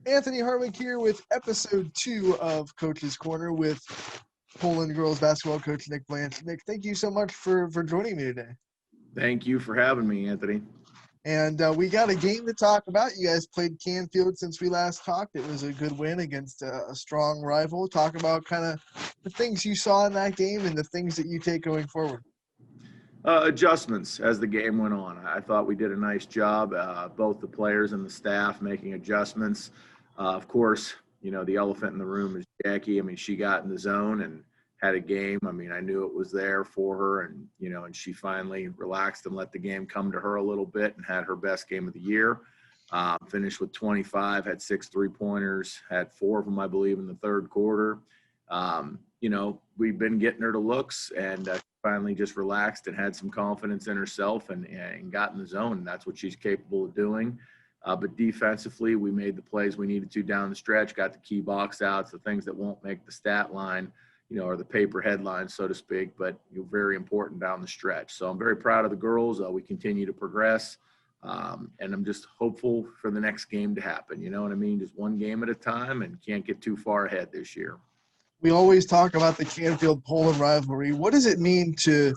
Anthony Hartwig here with episode 2 of Coach's Corner with Poland girls basketball coach Nick Blanch. Nick, thank you so much for joining me today. Thank you for having me, Anthony. And we got a game to talk about. You guys played Canfield since we last talked. It was a good win against a strong rival. Talk about kind of the things you saw in that game and the things that you take going forward. Adjustments as the game went on. I thought we did a nice job, both the players and the staff making adjustments. Of course, you know, the elephant in the room is Jackie. I mean, she got in the zone and had a game. I mean, I knew it was there for her, and, you know, and she finally relaxed and let the game come to her a little bit and had her best game of the year. Finished with 25, had 6 3-pointers, had 4 of them, I believe, in the third quarter. You know, we've been getting her to looks, and finally just relaxed and had some confidence in herself and got in the zone. And that's what she's capable of doing. But defensively, we made the plays we needed to down the stretch, got the key box outs, the things that won't make the stat line, you know, or the paper headlines, so to speak, but very important down the stretch. So I'm very proud of the girls. We continue to progress. And I'm just hopeful for the next game to happen. You know what I mean? Just one game at a time, and can't get too far ahead this year. We always talk about the Canfield-Poland rivalry. What does it mean to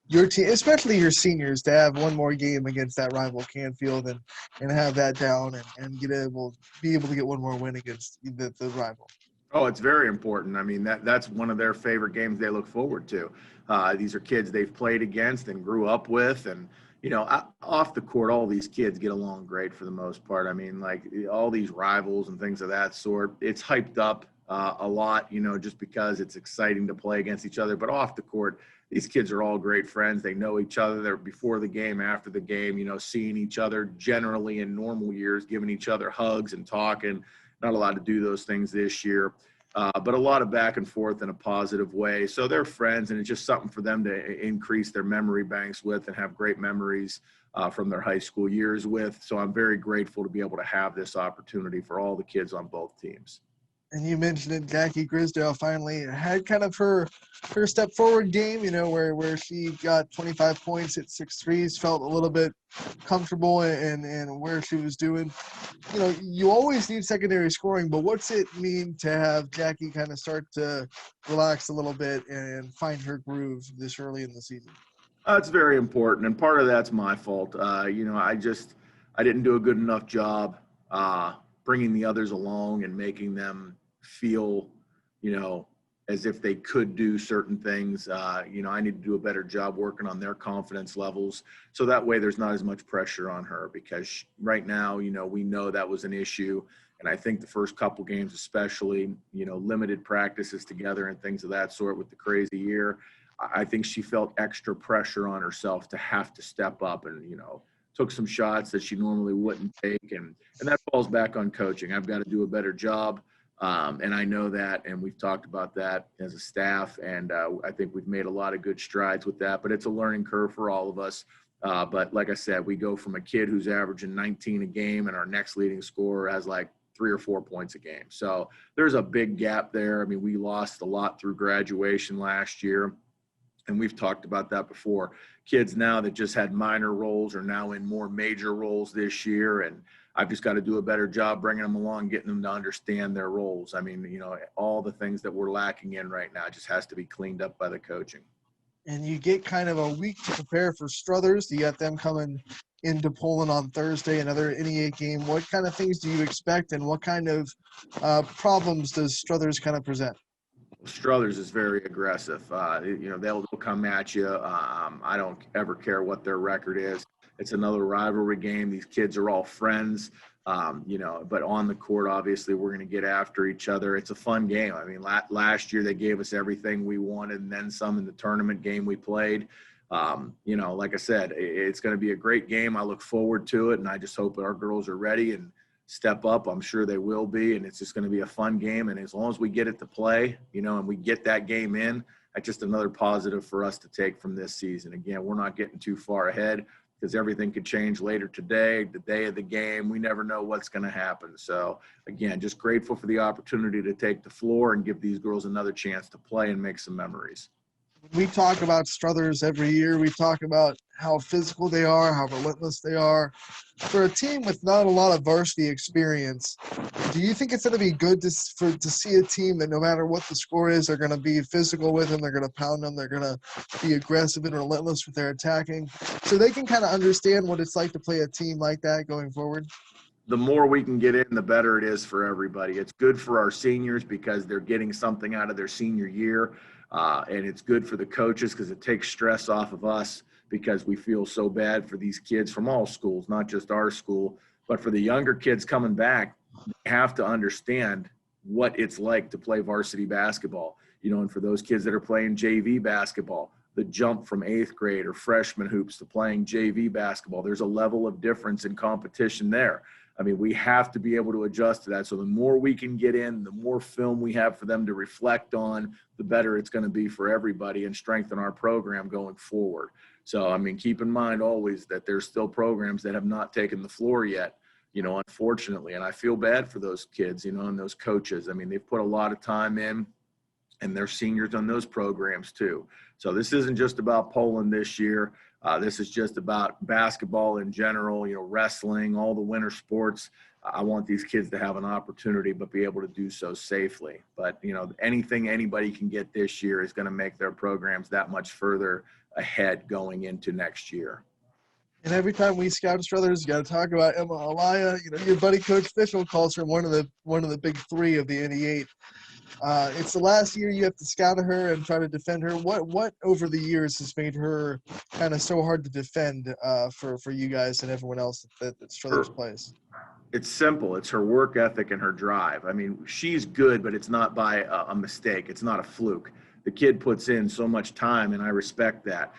your team, especially your seniors, to have one more game against that rival Canfield and have that down and be able to get one more win against the rival? Oh, it's very important. I mean, that's one of their favorite games they look forward to. These are kids they've played against and grew up with. And, you know, off the court, all these kids get along great for the most part. I mean, like all these rivals and things of that sort, it's hyped up a lot, you know, just because it's exciting to play against each other. But off the court, these kids are all great friends. They know each other. They're before the game, after the game, you know, seeing each other generally in normal years, giving each other hugs and talking. Not allowed to do those things this year, but a lot of back and forth in a positive way. So they're friends, and it's just something for them to increase their memory banks with and have great memories from their high school years with. So I'm very grateful to be able to have this opportunity for all the kids on both teams. And you mentioned it, Jackie Grisdale finally had kind of her step forward game, you know, where she got 25 points at 6 threes, felt a little bit comfortable in where she was doing. You know, you always need secondary scoring, but what's it mean to have Jackie kind of start to relax a little bit and find her groove this early in the season? It's very important, and part of that's my fault. You know, I didn't do a good enough job bringing the others along and making them feel, you know, as if they could do certain things. You know, I need to do a better job working on their confidence levels, so that way there's not as much pressure on her, because right now, you know, we know that was an issue. And I think the first couple games, especially, you know, limited practices together and things of that sort with the crazy year, I think she felt extra pressure on herself to have to step up and, you know, took some shots that she normally wouldn't take. And that falls back on coaching. I've got to do a better job. And I know that, and we've talked about that as a staff, and I think we've made a lot of good strides with that, but it's a learning curve for all of us. But like I said, we go from a kid who's averaging 19 a game, and our next leading scorer has like 3 or 4 points a game. So there's a big gap there. I mean, we lost a lot through graduation last year, and we've talked about that before. Kids now that just had minor roles are now in more major roles this year, and I've just got to do a better job bringing them along, getting them to understand their roles. I mean, you know, all the things that we're lacking in right now just has to be cleaned up by the coaching. And you get kind of a week to prepare for Struthers. You got them coming into Poland on Thursday, another NEA game. What kind of things do you expect, and what kind of problems does Struthers kind of present? Struthers is very aggressive. You know, they'll come at you. I don't ever care what their record is. It's another rivalry game. These kids are all friends, you know, but on the court, obviously, we're going to get after each other. It's a fun game. I mean, last year they gave us everything we wanted and then some in the tournament game we played. You know, like I said, it's going to be a great game. I look forward to it, and I just hope that our girls are ready and step up. I'm sure they will be, and it's just going to be a fun game. And as long as we get it to play, you know, and we get that game in, that's just another positive for us to take from this season. Again, we're not getting too far ahead, because everything could change later today, the day of the game. We never know what's going to happen. So, again, just grateful for the opportunity to take the floor and give these girls another chance to play and make some memories. we talk about Struthers every year. We talk about how physical they are, how relentless they are. For a team with not a lot of varsity experience, do you think it's going to be good to see a team that no matter what the score is, they're going to be physical with them, they're going to pound them, they're going to be aggressive and relentless with their attacking, so they can kind of understand what it's like to play a team like that going forward? The more we can get in, the better it is for everybody. It's good for our seniors because they're getting something out of their senior year. And it's good for the coaches because it takes stress off of us because we feel so bad for these kids from all schools, not just our school. But for the younger kids coming back, they have to understand what it's like to play varsity basketball. And for those kids that are playing JV basketball, the jump from 8th grade or freshman hoops to playing JV basketball, there's a level of difference in competition there. I mean, we have to be able to adjust to that. So the more we can get in, the more film we have for them to reflect on, the better it's going to be for everybody and strengthen our program going forward. So, I mean, keep in mind always that there's still programs that have not taken the floor yet, unfortunately. And I feel bad for those kids, and those coaches. I mean, they've put a lot of time in, and they're seniors on those programs too. So this isn't just about Poland this year. This is just about basketball in general, wrestling, all the winter sports. I want these kids to have an opportunity, but be able to do so safely. But, anything anybody can get this year is going to make their programs that much further ahead going into next year. And every time we scout Struthers, you got to talk about Emma Alaya. Your buddy Coach Fishel calls her one of the big three of the NE8. It's the last year you have to scout her and try to defend her. What over the years has made her kind of so hard to defend for you guys and everyone else that Struthers plays? It's simple. It's her work ethic and her drive. I mean, she's good, but it's not by a mistake. It's not a fluke. The kid puts in so much time, and I respect that.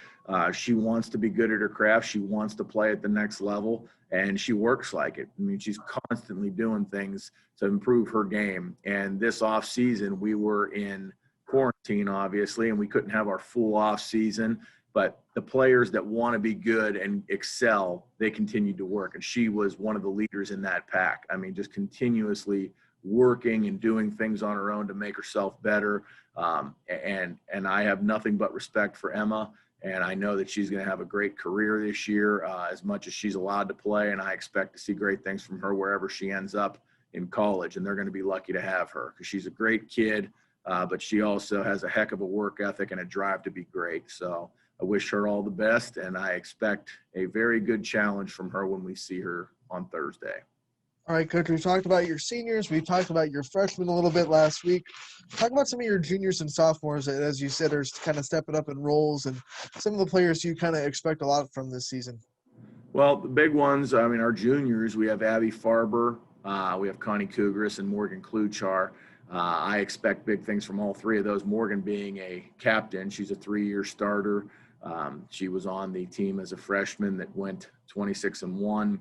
She wants to be good at her craft. She wants to play at the next level, and she works like it. I mean, she's constantly doing things to improve her game. And this off season, we were in quarantine, obviously, and we couldn't have our full off season. But the players that want to be good and excel, they continue to work. And she was one of the leaders in that pack. I mean, just continuously working and doing things on her own to make herself better. And I have nothing but respect for Emma. And I know that she's going to have a great career this year, as much as she's allowed to play. And I expect to see great things from her wherever she ends up in college. And they're going to be lucky to have her because she's a great kid, but she also has a heck of a work ethic and a drive to be great. So I wish her all the best, and I expect a very good challenge from her when we see her on Thursday. All right, Coach, we talked about your seniors. We talked about your freshmen a little bit last week. Talk about some of your juniors and sophomores that, as you said, are kind of stepping up in roles and some of the players you kind of expect a lot from this season. Well, the big ones, I mean, our juniors, we have Abby Farber, we have Connie Kugris, and Morgan Klutchar. I expect big things from all three of those. Morgan being a captain, she's a 3-year starter. She was on the team as a freshman that went 26-1.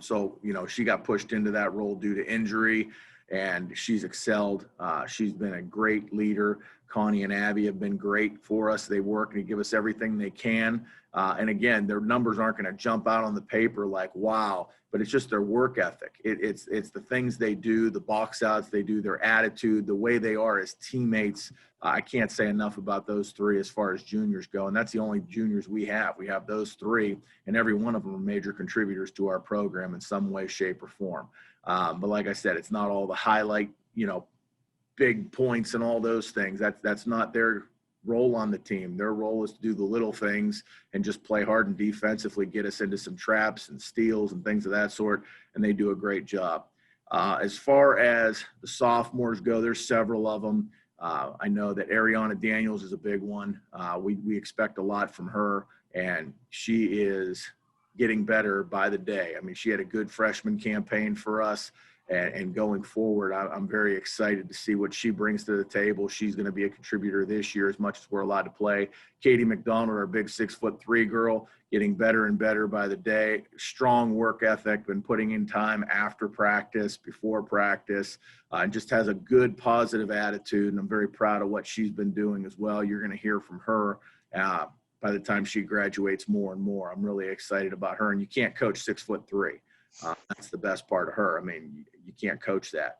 So, she got pushed into that role due to injury, and she's excelled. She's been a great leader. Connie and Abby have been great for us. They work and give us everything they can. And again, their numbers aren't going to jump out on the paper like, wow, but it's just their work ethic. It's the things they do, the box outs they do, their attitude, the way they are as teammates. I can't say enough about those three as far as juniors go. And that's the only juniors we have. We have those three, and every one of them are major contributors to our program in some way, shape, or form. But like I said, it's not all the highlight, big points and all those things. That's not their role on the team. Their role is to do the little things and just play hard and defensively, get us into some traps and steals and things of that sort, and they do a great job. As far as the sophomores go, there's several of them. I know that Ariana Daniels is a big one. We expect a lot from her, and she is getting better by the day. I mean, she had a good freshman campaign for us. And going forward, I'm very excited to see what she brings to the table. She's going to be a contributor this year as much as we're allowed to play. Katie McDonald, our big 6'3" girl, getting better and better by the day. Strong work ethic, been putting in time after practice, before practice, and just has a good positive attitude. And I'm very proud of what she's been doing as well. You're going to hear from her by the time she graduates more and more. I'm really excited about her. And you can't coach 6'3". That's the best part of her. I mean, you can't coach that.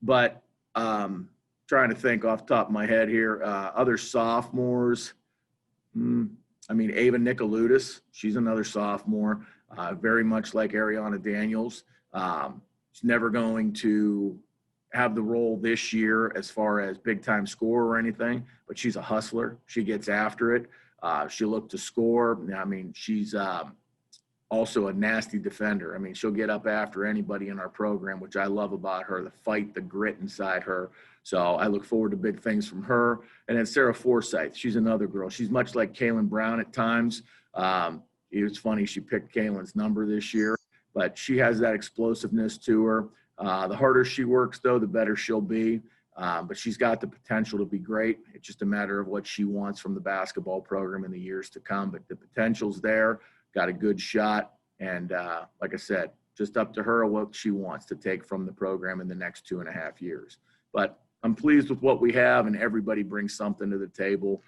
But trying to think off the top of my head here. Other sophomores. I mean, Ava Nicoludis, she's another sophomore, very much like Ariana Daniels. She's never going to have the role this year as far as big-time scorer or anything, but she's a hustler. She gets after it. She'll look to score. I mean, she's also a nasty defender. I mean, she'll get up after anybody in our program, which I love about her, the fight, the grit inside her. So I look forward to big things from her. And then Sarah Forsyth, she's another girl. She's much like Kaylin Brown at times. It was funny, she picked Kaylin's number this year, but she has that explosiveness to her. The harder she works, though, the better she'll be. But she's got the potential to be great. It's just a matter of what she wants from the basketball program in the years to come. But the potential's there, got a good shot. And like I said, just up to her what she wants to take from the program in the next 2.5 years. But I'm pleased with what we have, and everybody brings something to the table,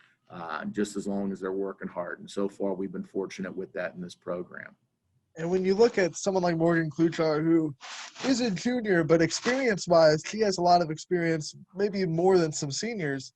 just as long as they're working hard. And so far, we've been fortunate with that in this program. And when you look at someone like Morgan Klutchar, who is a junior, but experience-wise, he has a lot of experience, maybe more than some seniors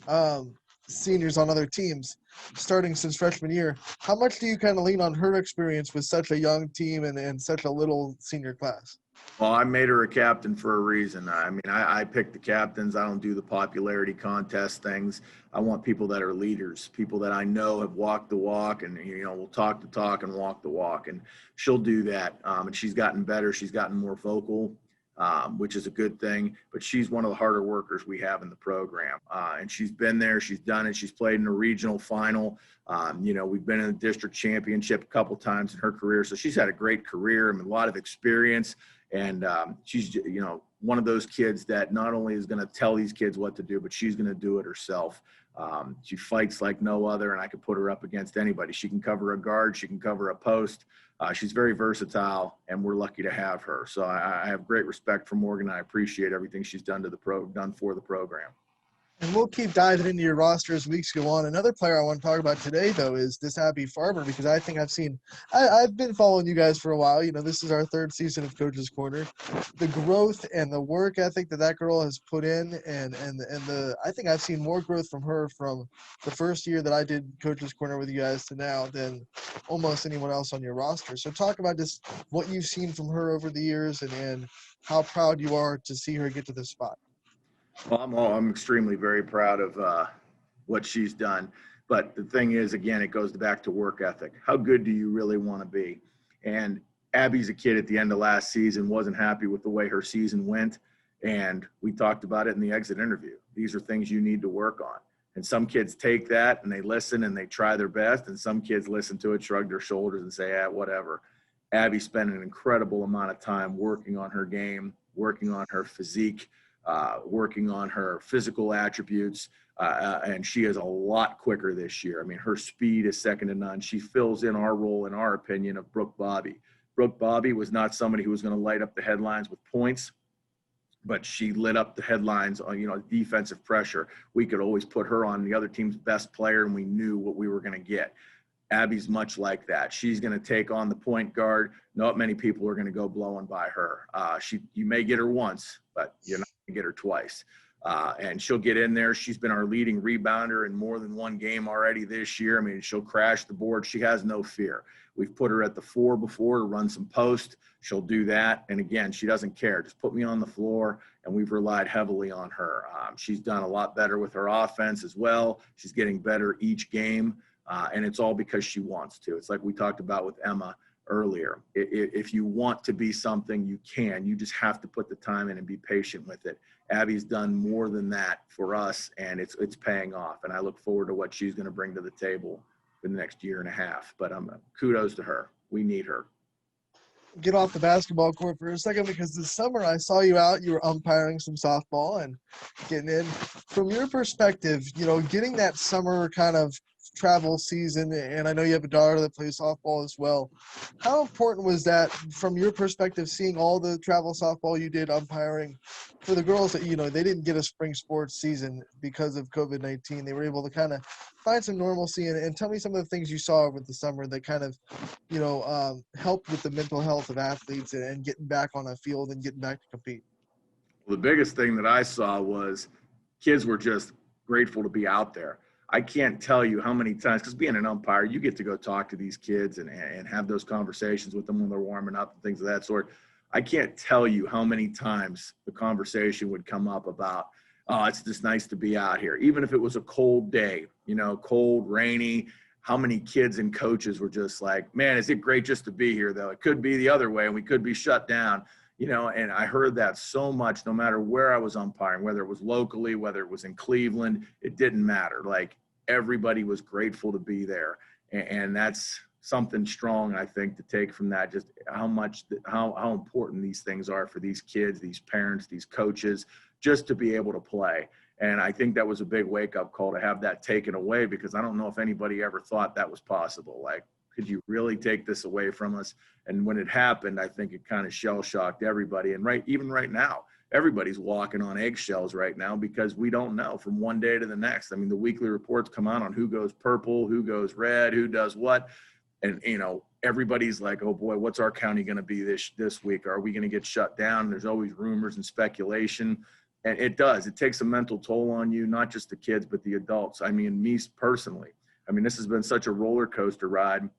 on other teams, starting since freshman year. How much do you kind of lean on her experience with such a young team and such a little senior class? Well, I made her a captain for a reason. I mean, I pick the captains. I don't do the popularity contest things. I want people that are leaders, people that I know have walked the walk and, will talk the talk and walk the walk. And she'll do that. And she's gotten better. She's gotten more vocal, which is a good thing. But she's one of the harder workers we have in the program. And she's been there. She's done it. She's played in a regional final. We've been in the district championship a couple times in her career. So she's had a great career and a lot of experience. And she's, one of those kids that not only is going to tell these kids what to do, but she's going to do it herself. She fights like no other, and I could put her up against anybody. She can cover a guard. She can cover a post. She's very versatile, and we're lucky to have her. So I have great respect for Morgan. I appreciate everything she's done for the program. And we'll keep diving into your roster as weeks go on. Another player I want to talk about today, though, is this Abby Farmer, because I think I've been following you guys for a while. This is our third season of Coach's Corner. The growth and the work ethic that girl has put in, and I think I've seen more growth from her from the first year that I did Coach's Corner with you guys to now than almost anyone else on your roster. So talk about just what you've seen from her over the years and how proud you are to see her get to this spot. Well, I'm extremely very proud of what she's done. But the thing is, again, it goes back to work ethic. How good do you really want to be? And Abby's a kid at the end of last season, wasn't happy with the way her season went. And we talked about it in the exit interview. These are things you need to work on. And some kids take that and they listen and they try their best. And some kids listen to it, shrug their shoulders and say, whatever. Abby spent an incredible amount of time working on her game, working on her physique, working on her physical attributes, and she is a lot quicker this year. I mean, her speed is second to none. She fills in our role, in our opinion, of Brooke Bobby. Brooke Bobby was not somebody who was going to light up the headlines with points, but she lit up the headlines on, defensive pressure. We could always put her on the other team's best player, and we knew what we were going to get. Abby's much like that. She's going to take on the point guard. Not many people are going to go blowing by her. You may get her once, but you're not going to get her twice. And she'll get in there. She's been our leading rebounder in more than one game already this year. I mean, she'll crash the board. She has no fear. We've put her at the 4 before to run some post. She'll do that. And again, she doesn't care. Just put me on the floor. And we've relied heavily on her. She's done a lot better with her offense as well. She's getting better each game. And it's all because she wants to. It's like we talked about with Emma earlier. If you want to be something, you can. You just have to put the time in and be patient with it. Abby's done more than that for us, and it's paying off. And I look forward to what she's going to bring to the table for the next year and a half. But kudos to her. We need her. Get off the basketball court for a second, because this summer I saw you out. You were umpiring some softball and getting in. From your perspective, getting that summer kind of travel season, and I know you have a daughter that plays softball as well. How important was that from your perspective, seeing all the travel softball you did umpiring for the girls that, they didn't get a spring sports season because of COVID-19. They were able to kind of find some normalcy, and tell me some of the things you saw over the summer that kind of, helped with the mental health of athletes and getting back on a field and getting back to compete. Well, the biggest thing that I saw was kids were just grateful to be out there. I can't tell you how many times, because being an umpire, you get to go talk to these kids and have those conversations with them when they're warming up and things of that sort. I can't tell you how many times the conversation would come up about, oh, it's just nice to be out here. Even if it was a cold day, cold, rainy, how many kids and coaches were just like, man, is it great just to be here, though? It could be the other way and we could be shut down. And I heard that so much, no matter where I was umpiring, whether it was locally, whether it was in Cleveland, it didn't matter. Like, everybody was grateful to be there. And that's something strong, I think, to take from that, just how important these things are for these kids, these parents, these coaches, just to be able to play. And I think that was a big wake-up call to have that taken away, because I don't know if anybody ever thought that was possible. Like, could you really take this away from us? And when it happened, I think it kind of shell-shocked everybody. And even right now, everybody's walking on eggshells right now, because we don't know from one day to the next. I mean, the weekly reports come out on who goes purple, who goes red, who does what. And, everybody's like, oh boy, what's our county going to be this week? Are we going to get shut down? There's always rumors and speculation. And it takes a mental toll on you, not just the kids, but the adults. I mean, me personally, this has been such a roller coaster ride,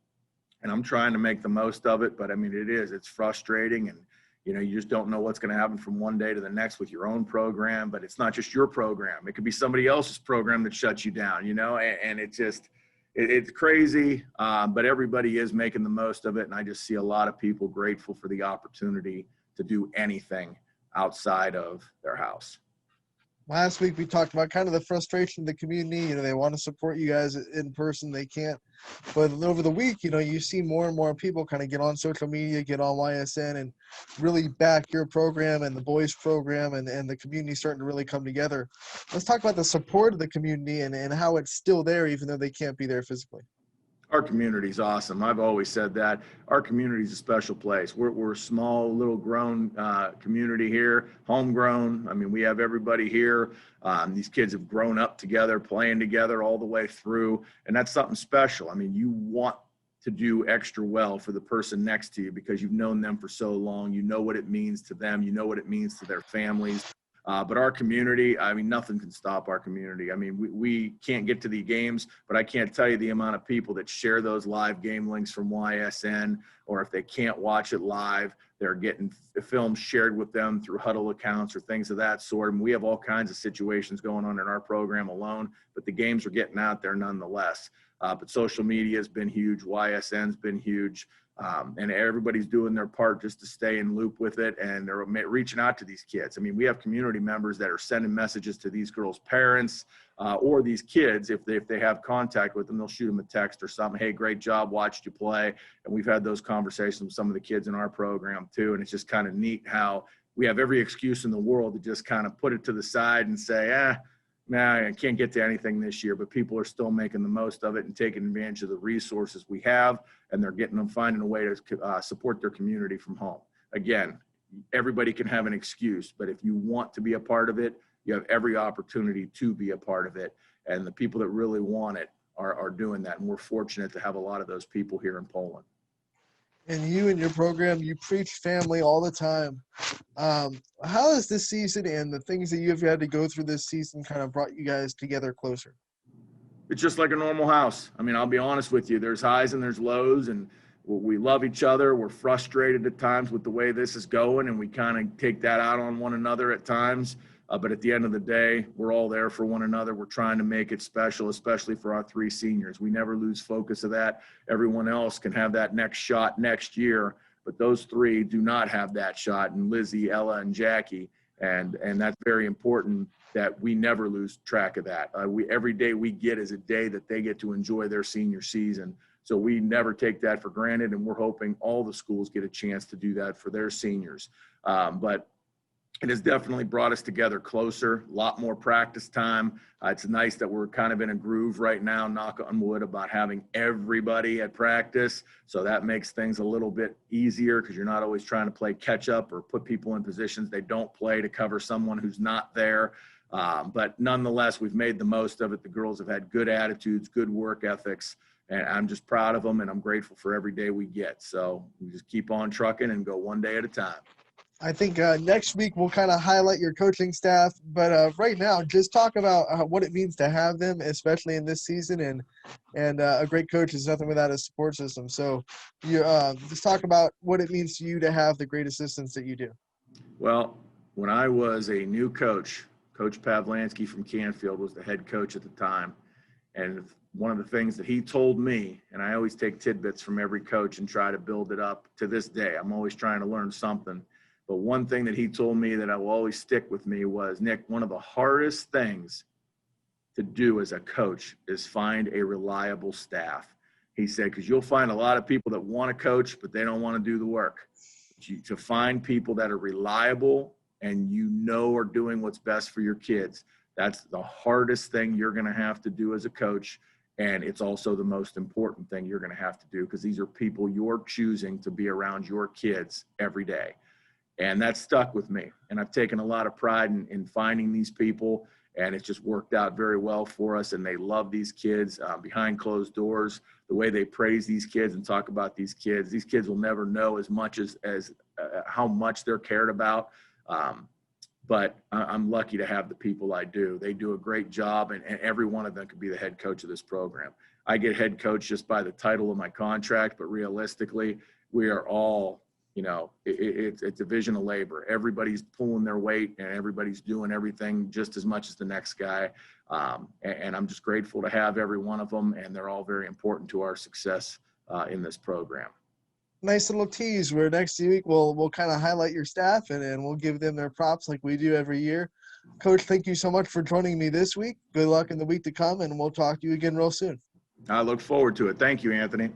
and I'm trying to make the most of it. But it's frustrating. And, you just don't know what's going to happen from one day to the next with your own program. But it's not just your program. It could be somebody else's program that shuts you down, and it's crazy. But everybody is making the most of it. And I just see a lot of people grateful for the opportunity to do anything outside of their house. Last week we talked about kind of the frustration of the community. They want to support you guys in person, they can't. But over the week, you see more and more people kind of get on social media, get on YSN, and really back your program and the boys program, and the community starting to really come together. Let's talk about the support of the community and how it's still there, even though they can't be there physically. Our community's awesome. I've always said that. Our community's a special place. We're a small, little grown community here, homegrown. We have everybody here. These kids have grown up together, playing together all the way through, and that's something special. You want to do extra well for the person next to you because you've known them for so long. You know what it means to them. You know what it means to their families. But our community, nothing can stop our community. We can't get to the games, but I can't tell you the amount of people that share those live game links from YSN, or if they can't watch it live, they're getting films shared with them through Huddle accounts or things of that sort. And we have all kinds of situations going on in our program alone, but the games are getting out there nonetheless. But social media has been huge. YSN's been huge. And everybody's doing their part just to stay in loop with it, and they're reaching out to these kids. We have community members that are sending messages to these girls' parents or these kids. If they have contact with them, they'll shoot them a text or something. Hey, great job, watched you play. And we've had those conversations with some of the kids in our program too. And it's just kind of neat how we have every excuse in the world to just kind of put it to the side and say, I can't get to anything this year, but people are still making the most of it and taking advantage of the resources we have, and they're finding a way to support their community from home. Again, everybody can have an excuse, but if you want to be a part of it, you have every opportunity to be a part of it. And the people that really want it are doing that. And we're fortunate to have a lot of those people here in Poland. And you and your program, you preach family all the time. How has this season and the things that you've had to go through this season kind of brought you guys together closer? It's just like a normal house. I'll be honest with you. There's highs and there's lows, and we love each other. We're frustrated at times with the way this is going, and we kind of take that out on one another at times. But at the end of the day, we're all there for one another. We're trying to make it special, especially for our three seniors. We never lose focus of that. Everyone else can have that next shot next year, but those three do not have that shot, and Lizzie, Ella, and Jackie. And that's very important that we never lose track of that. Every day we get is a day that they get to enjoy their senior season. So we never take that for granted, and we're hoping all the schools get a chance to do that for their seniors. But it has definitely brought us together closer, a lot more practice time. It's nice that we're kind of in a groove right now, knock on wood, about having everybody at practice. So that makes things a little bit easier because you're not always trying to play catch up or put people in positions they don't play to cover someone who's not there. But nonetheless, we've made the most of it. The girls have had good attitudes, good work ethics, and I'm just proud of them, and I'm grateful for every day we get. So we just keep on trucking and go one day at a time. I think next week we'll kind of highlight your coaching staff, but right now just talk about what it means to have them, especially in this season. And a great coach is nothing without a support system. So you just talk about what it means to you to have the great assistants that you do. Well, when I was a new coach, Coach Pavlansky from Canfield was the head coach at the time. And one of the things that he told me, and I always take tidbits from every coach and try to build it up to this day. I'm always trying to learn something. But one thing that he told me that I will always stick with me was, Nick, one of the hardest things to do as a coach is find a reliable staff. He said, because you'll find a lot of people that want to coach, but they don't want to do the work. To find people that are reliable and are doing what's best for your kids, that's the hardest thing you're going to have to do as a coach. And it's also the most important thing you're going to have to do, because these are people you're choosing to be around your kids every day. And that stuck with me. And I've taken a lot of pride in finding these people, and it's just worked out very well for us. And they love these kids behind closed doors, the way they praise these kids and talk about these kids. These kids will never know as much as how much they're cared about. But I'm lucky to have the people I do. They do a great job, and every one of them could be the head coach of this program. I get head coach just by the title of my contract, but realistically, we are all, it's a division of labor. Everybody's pulling their weight, and everybody's doing everything just as much as the next guy. And I'm just grateful to have every one of them, and they're all very important to our success in this program. Nice little tease where next week we'll kind of highlight your staff and we'll give them their props like we do every year. Coach, thank you so much for joining me this week. Good luck in the week to come, and we'll talk to you again real soon. I look forward to it. Thank you, Anthony.